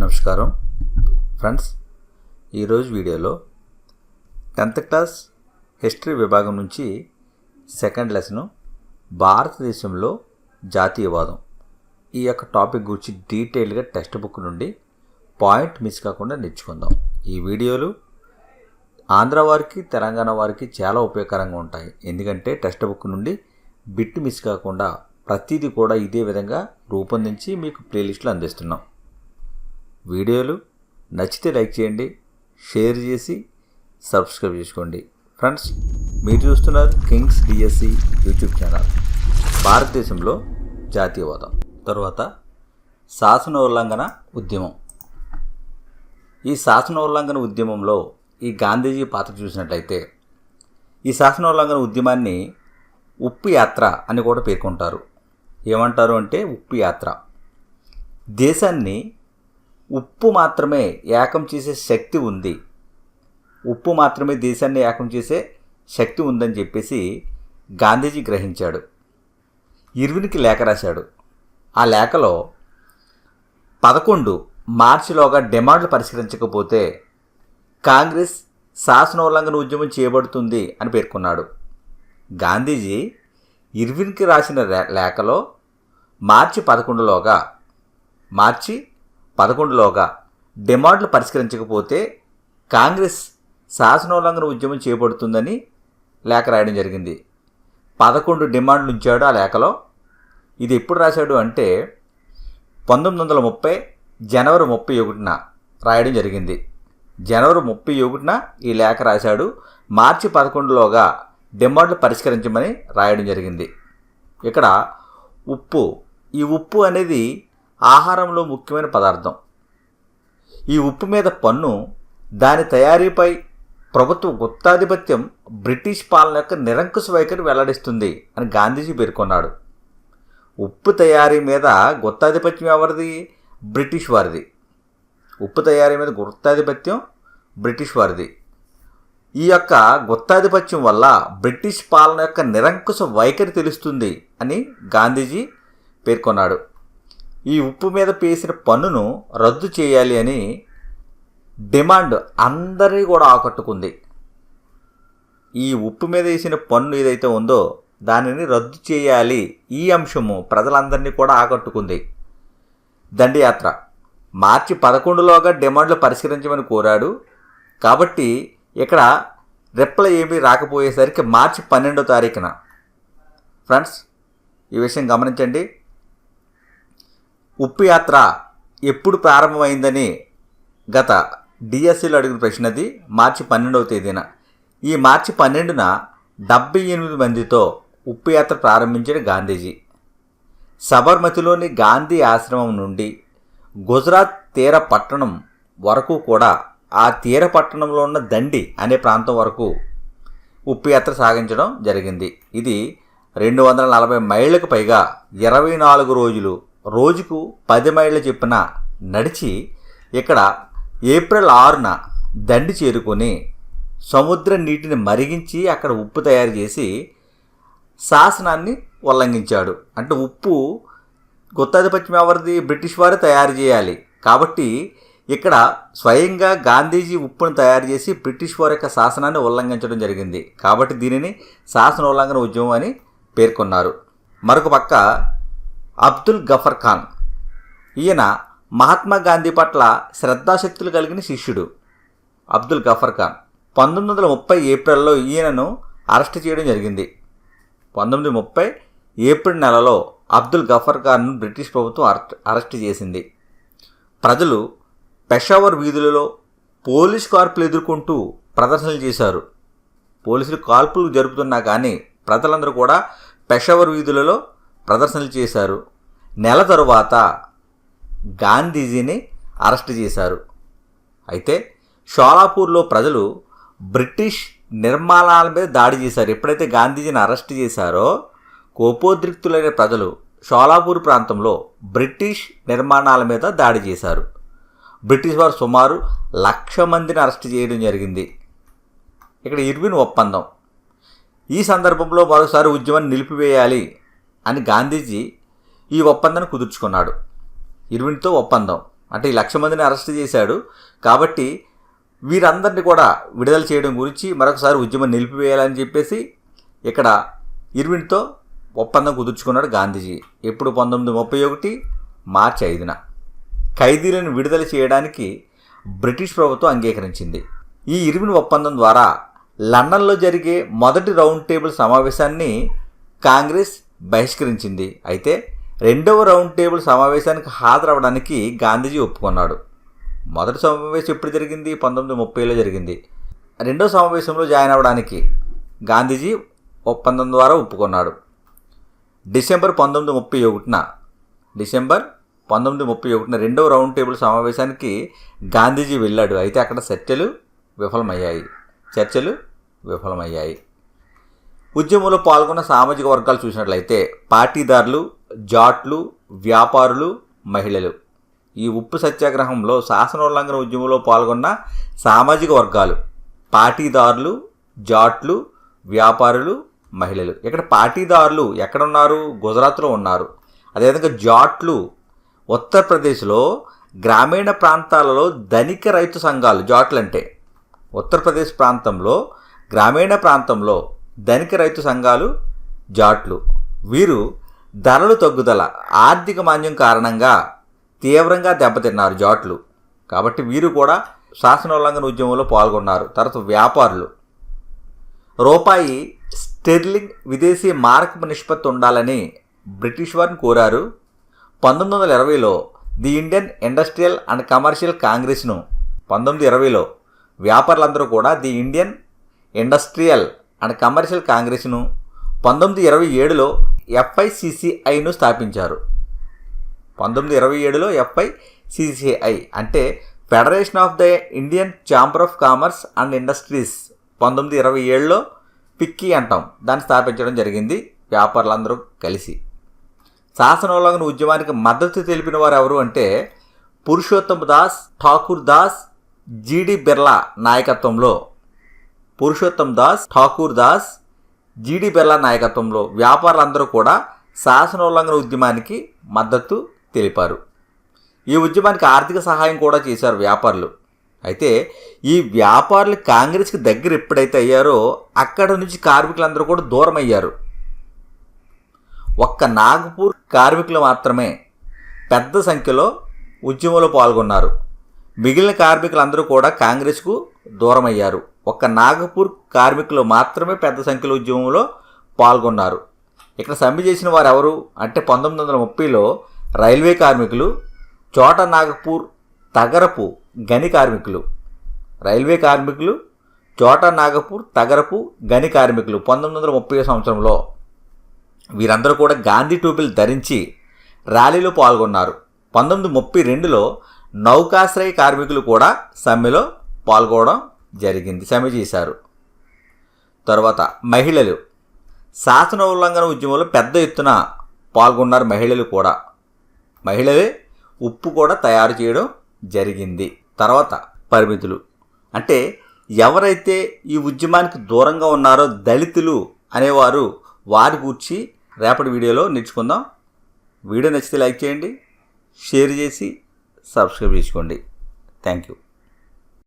నమస్కారం ఫ్రెండ్స్, ఈరోజు వీడియోలో 10th క్లాస్ హిస్టరీ విభాగం నుంచి సెకండ్ లెసను భారతదేశంలో జాతీయవాదం ఈ యొక్క టాపిక్ గురించి డీటెయిల్గా టెక్స్ట్ బుక్ నుండి పాయింట్ మిస్ కాకుండా నేర్చుకుందాం. ఈ వీడియోలు ఆంధ్ర వారికి తెలంగాణ వారికి చాలా ఉపయోగకరంగా ఉంటాయి. ఎందుకంటే టెక్స్ట్ బుక్ నుండి బిట్ మిస్ కాకుండా ప్రతిదీ కూడా ఇదే విధంగా రూపొందించి మీకు ప్లేలిస్ట్లో అందిస్తున్నాం. వీడియోలు నచ్చితే లైక్ చేయండి, షేర్ చేసి సబ్స్క్రైబ్ చేసుకోండి. ఫ్రెండ్స్, మీరు చూస్తున్నారు కింగ్స్ డిఎస్సి యూట్యూబ్ ఛానల్. భారతదేశంలో జాతీయవాదం తర్వాత శాసన ఉల్లంఘన ఉద్యమం. ఈ శాసన ఉల్లంఘన ఉద్యమంలో ఈ గాంధీజీ పాత్ర చూసినట్లయితే ఈ శాసన ఉల్లంఘన ఉద్యమాన్ని ఉప్పు యాత్ర అని కూడా పేర్కొంటారు. ఏమంటారు అంటే ఉప్పు యాత్ర. దేశాన్ని ఉప్పు మాత్రమే ఏకం చేసే శక్తి ఉంది, ఉప్పు మాత్రమే దేశాన్ని ఏకం చేసే శక్తి ఉందని చెప్పేసి గాంధీజీ గ్రహించాడు. ఇర్విన్కి లేఖ రాశాడు. ఆ లేఖలో 11 మార్చిలోగా డిమాండ్లు పరిష్కరించకపోతే కాంగ్రెస్ శాసనోల్లంఘన ఉద్యమం చేయబడుతుంది అని పేర్కొన్నాడు. గాంధీజీ ఇర్విన్కి రాసిన లేఖలో మార్చి 11లోగా డిమాండ్లు పరిష్కరించకపోతే కాంగ్రెస్ శాసనోల్లంఘన ఉద్యమం చేయబడుతుందని లేఖ రాయడం జరిగింది. 11 డిమాండ్లు ఉంచాడు ఆ లేఖలో. ఇది ఎప్పుడు రాశాడు అంటే 1930 జనవరి 31న రాయడం జరిగింది. జనవరి 31న ఈ లేఖ రాశాడు. మార్చి 11లోగా డిమాండ్లు పరిష్కరించమని రాయడం జరిగింది. ఇక్కడ ఈ ఉప్పు అనేది ఆహారంలో ముఖ్యమైన పదార్థం. ఈ ఉప్పు మీద పన్ను, దాని తయారీపై ప్రభుత్వ గుత్తాధిపత్యం బ్రిటిష్ పాలన యొక్క నిరంకుశ వైఖరి వెల్లడిస్తుంది అని గాంధీజీ పేర్కొన్నాడు. ఉప్పు తయారీ మీద గుత్తాధిపత్యం ఎవరిది? బ్రిటిష్ వారిది. ఉప్పు తయారీ మీద గుత్తాధిపత్యం బ్రిటిష్ వారిది. ఈ యొక్క గుత్తాధిపత్యం వల్ల బ్రిటిష్ పాలన యొక్క నిరంకుశ వైఖరి తెలుస్తుంది అని గాంధీజీ పేర్కొన్నాడు. ఈ ఉప్పు మీద వేసిన పన్నును రద్దు చేయాలి అని డిమాండ్ అందరినీ కూడా ఆకట్టుకుంది. ఈ ఉప్పు మీద వేసిన పన్ను ఏదైతే ఉందో దానిని రద్దు చేయాలి, ఈ అంశము ప్రజలందరినీ కూడా ఆకట్టుకుంది. దండయాత్ర మార్చి 11లోగా డిమాండ్లు పరిష్కరించమని కోరాడు. కాబట్టి ఇక్కడ రిప్లై ఏమీ రాకపోయేసరికి మార్చి 12వ తారీఖున ఫ్రెండ్స్ ఈ విషయం గమనించండి. ఉప్పు యాత్ర ఎప్పుడు ప్రారంభమైందని గత డిఎస్సిలో అడిగిన ప్రశ్నది. మార్చి 12వ తేదీన. ఈ మార్చి 12న 78 మందితో ఉప్పు యాత్ర ప్రారంభించాడు గాంధీజీ. సబర్మతిలోని గాంధీ ఆశ్రమం నుండి గుజరాత్ తీర పట్టణం వరకు కూడా, ఆ తీర పట్టణంలో ఉన్న దండి అనే ప్రాంతం వరకు ఉప్పు యాత్ర సాగించడం జరిగింది. ఇది 240 మైళ్ళకు పైగా 24 రోజులు, రోజుకు 10 మైళ్ళ చొప్పున నడిచి ఇక్కడ ఏప్రిల్ 6న దండి చేరుకొని సముద్ర నీటిని మరిగించి అక్కడ ఉప్పు తయారు చేసి శాసనాన్ని ఉల్లంఘించాడు. అంటే ఉప్పు గుత్తాధిపత్యం ఎవరిది? బ్రిటిష్ వారు తయారు చేయాలి. కాబట్టి ఇక్కడ స్వయంగా గాంధీజీ ఉప్పును తయారు చేసి బ్రిటిష్ వారి యొక్క శాసనాన్ని ఉల్లంఘించడం జరిగింది. కాబట్టి దీనిని శాసన ఉల్లంఘన ఉద్యమం అని పేర్కొన్నారు. మరొక పక్క అబ్దుల్ గఫర్ ఖాన్, ఈయన మహాత్మా గాంధీ పట్ల శ్రద్ధాశక్తులు కలిగిన శిష్యుడు. అబ్దుల్ గఫర్ ఖాన్ 1930 ఏప్రిల్లో ఈయనను అరెస్ట్ చేయడం జరిగింది. 1930 ఏప్రిల్ నెలలో అబ్దుల్ గఫర్ ఖాన్ను బ్రిటిష్ ప్రభుత్వం అరెస్ట్ చేసింది. ప్రజలు పెషావర్ వీధులలో పోలీస్ కార్పులు ఎదుర్కొంటూ ప్రదర్శనలు చేశారు. పోలీసులు కాల్పులు జరుపుతున్నా కానీ ప్రజలందరూ కూడా పెషావర్ వీధులలో ప్రదర్శనలు చేశారు. నెల తరువాత గాంధీజీని అరెస్ట్ చేశారు. అయితే షోలాపూర్లో ప్రజలు బ్రిటిష్ నిర్మాణాల మీద దాడి చేశారు. ఎప్పుడైతే గాంధీజీని అరెస్ట్ చేశారో కోపోద్రిక్తులైన ప్రజలు షోలాపూర్ ప్రాంతంలో బ్రిటిష్ నిర్మాణాల మీద దాడి చేశారు. బ్రిటిష్ వారు సుమారు 1,00,000 మందిని అరెస్ట్ చేయడం జరిగింది. ఇక్కడ ఇర్విన్ ఒప్పందం. ఈ సందర్భంలో మరోసారి ఉద్యమాన్ని నిలిపివేయాలి అని గాంధీజీ ఈ ఒప్పందాన్ని కుదుర్చుకున్నాడు. ఇర్విన్తో ఒప్పందం అంటే ఈ 1,00,000 మందిని అరెస్ట్ చేశాడు. కాబట్టి వీరందరినీ కూడా విడుదల చేయడం గురించి మరొకసారి ఉద్యమం నిలిపివేయాలని చెప్పేసి ఇక్కడ ఇర్విన్తో ఒప్పందం కుదుర్చుకున్నాడు గాంధీజీ. ఎప్పుడు 1931 మార్చి 5న ఖైదీలను విడుదల చేయడానికి బ్రిటిష్ ప్రభుత్వం అంగీకరించింది. ఈ ఇర్విన్ ఒప్పందం ద్వారా లండన్లో జరిగే మొదటి రౌండ్ టేబుల్ సమావేశాన్ని కాంగ్రెస్ బహిష్కరించింది. అయితే రెండవ రౌండ్ టేబుల్ సమావేశానికి హాజరవడానికి గాంధీజీ ఒప్పుకున్నాడు. మొదటి సమావేశం ఎప్పుడు జరిగింది? 1930లో జరిగింది. రెండో సమావేశంలో జాయిన్ అవ్వడానికి గాంధీజీ ఒప్పందం ద్వారా ఒప్పుకున్నాడు. డిసెంబర్ 1931 రెండవ రౌండ్ టేబుల్ సమావేశానికి గాంధీజీ వెళ్ళాడు. అయితే అక్కడ చర్చలు విఫలమయ్యాయి. ఉద్యమంలో పాల్గొన్న సామాజిక వర్గాలు చూసినట్లయితే పాటీదారులు, జాట్లు, వ్యాపారులు, మహిళలు. ఈ ఉప్పు సత్యాగ్రహంలో శాసనోల్లంఘన ఉద్యమంలో పాల్గొన్న సామాజిక వర్గాలు పాటీదారులు, జాట్లు, వ్యాపారులు, మహిళలు. ఇక్కడ పాటీదారులు ఎక్కడున్నారు? గుజరాత్లో ఉన్నారు. అదేవిధంగా జాట్లు ఉత్తరప్రదేశ్లో గ్రామీణ ప్రాంతాలలో ధనిక రైతు సంఘాలు. జాట్లు అంటే ఉత్తరప్రదేశ్ ప్రాంతంలో గ్రామీణ ప్రాంతంలో ధనిక రైతు సంఘాలు జాట్లు. వీరు ధరలు తగ్గుదల, ఆర్థిక మాంద్యం కారణంగా తీవ్రంగా దెబ్బతిన్నారు జాట్లు. కాబట్టి వీరు కూడా శాసనోల్లంఘన ఉద్యమంలో పాల్గొన్నారు. తర్వాత వ్యాపారులు రూపాయి స్టెర్లింగ్ విదేశీ మారకపు నిష్పత్తి ఉండాలని బ్రిటిష్ వారిని కోరారు. 1920లో the Indian industrial and commercial కాంగ్రెస్ను 1920లో వ్యాపారులందరూ కూడా the Indian industrial and commercial కాంగ్రెస్ను 1927లో FICCIను స్థాపించారు. 1927లో FICCI అంటే federation of the Indian chamber of commerce and industries. 1927లో పిక్కీ అంటాం, దాన్ని స్థాపించడం జరిగింది వ్యాపారులందరూ కలిసి. శాసనోల్లంఘన ఉద్యమానికి మద్దతు తెలిపిన వారు ఎవరు అంటే పురుషోత్తమ్ దాస్, ఠాకూర్ దాస్, జీడి బిర్లా నాయకత్వంలో వ్యాపారులందరూ కూడా శాసనోల్లంఘన ఉద్యమానికి మద్దతు తెలిపారు. ఈ ఉద్యమానికి ఆర్థిక సహాయం కూడా చేశారు వ్యాపారులు. అయితే ఈ వ్యాపారులు కాంగ్రెస్కి దగ్గర ఎప్పుడైతే అయ్యారో అక్కడ నుంచి కార్మికులందరూ కూడా దూరం అయ్యారు. ఒక్క నాగపూర్ కార్మికులు మాత్రమే పెద్ద సంఖ్యలో ఉద్యమంలో పాల్గొన్నారు. మిగిలిన కార్మికులందరూ కూడా కాంగ్రెస్కు దూరం అయ్యారు. ఒక్క నాగపూర్ కార్మికులు మాత్రమే పెద్ద సంఖ్యలో ఉద్యమంలో పాల్గొన్నారు. ఇక్కడ సమ్మె చేసిన వారు ఎవరు అంటే 1930లో రైల్వే కార్మికులు, చోట నాగపూర్ తగరపు గని కార్మికులు. రైల్వే కార్మికులు, చోట నాగపూర్ తగరపు గని కార్మికులు 1930 సంవత్సరంలో వీరందరూ కూడా గాంధీ టోపీలు ధరించి ర్యాలీలో పాల్గొన్నారు. 1932లో నౌకాశ్రయ కార్మికులు కూడా సమ్మెలో పాల్గొనడం జరిగింది, సమ్మె చేశారు. తర్వాత మహిళలు శాసన ఉల్లంఘన ఉద్యమంలో పెద్ద ఎత్తున పాల్గొన్నారు. మహిళలే ఉప్పు కూడా తయారు చేయడం జరిగింది. తర్వాత పరిమితులు అంటే ఎవరైతే ఈ ఉద్యమానికి దూరంగా ఉన్నారో దళితులు అనేవారు, వారి గురించి రేపటి వీడియోలో నేర్చుకుందాం. వీడియో నచ్చితే లైక్ చేయండి, షేర్ చేసి సబ్స్క్రైబ్ చేసుకోండి. Thank you.